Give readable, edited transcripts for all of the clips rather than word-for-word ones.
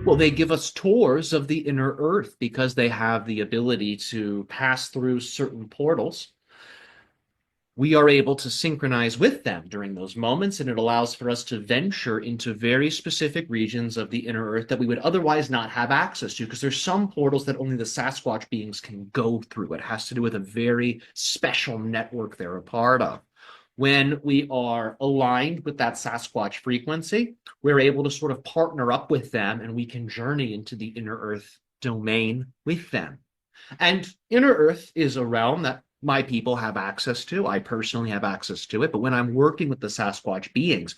Well, they give us tours of the inner earth because they have the ability to pass through certain portals. We are able to synchronize with them during those moments, and it allows for us to venture into very specific regions of the inner earth that we would otherwise not have access to, because there's some portals that only the Sasquatch beings can go through. It has to do with a very special network they're a part of. When we are aligned with that Sasquatch frequency, we're able to sort of partner up with them, and we can journey into the inner earth domain with them. And inner earth is a realm that my people have access to. I personally have access to it. But when I'm working with the Sasquatch beings,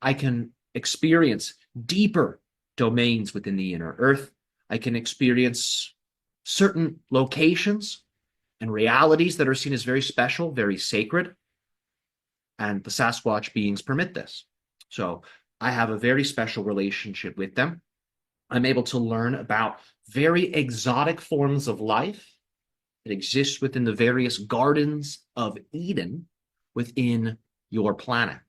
I can experience deeper domains within the inner earth. I can experience certain locations and realities that are seen as very special, very sacred. And the Sasquatch beings permit this. So I have a very special relationship with them. I'm able to learn about very exotic forms of life that exist within the various gardens of Eden within your planet.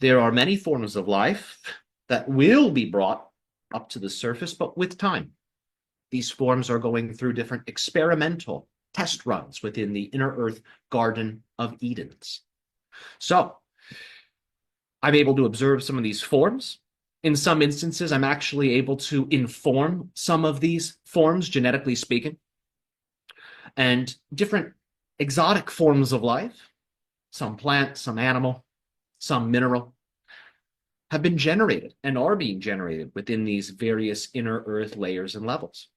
There are many forms of life that will be brought up to the surface, but with time. These forms are going through different experimental test runs within the inner earth Garden of Edens. So I'm able to observe some of these forms. In some instances, I'm actually able to inform some of these forms, genetically speaking. And different exotic forms of life, some plant, some animal, some mineral, have been generated and are being generated within these various inner earth layers and levels.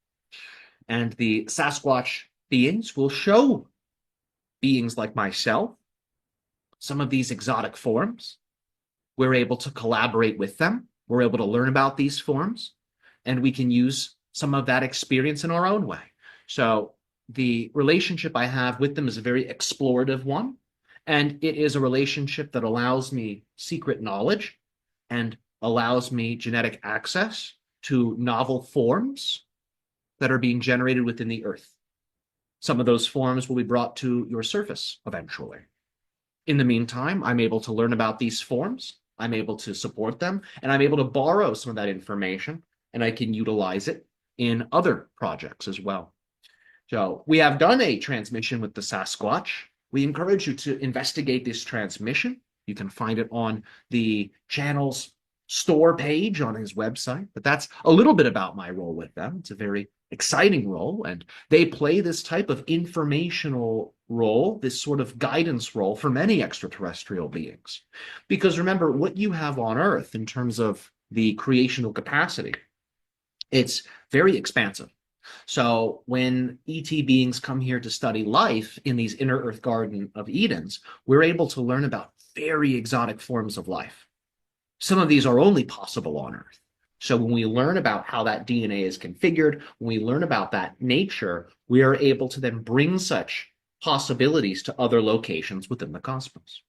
And the Sasquatch beings will show beings like myself some of these exotic forms. We're able to collaborate with them. We're able to learn about these forms, and we can use some of that experience in our own way. So the relationship I have with them is a very explorative one, and it is a relationship that allows me secret knowledge and allows me genetic access to novel forms that are being generated within the earth. Some of those forms will be brought to your surface eventually. In the meantime, I'm able to learn about these forms, I'm able to support them, and I'm able to borrow some of that information, and I can utilize it in other projects as well. So we have done a transmission with the Sasquatch. We encourage you to investigate this transmission. You can find it on the channel's store page on his website. But that's a little bit about my role with them. It's a very exciting role, and they play this type of informational role, this sort of guidance role for many extraterrestrial beings. Because remember, what you have on Earth in terms of the creational capacity, it's very expansive. So when ET beings come here to study life in these inner earth Garden of Edens, we're able to learn about very exotic forms of life. Some of these are only possible on Earth. So when we learn about how that DNA is configured, when we learn about that nature, we are able to then bring such possibilities to other locations within the cosmos.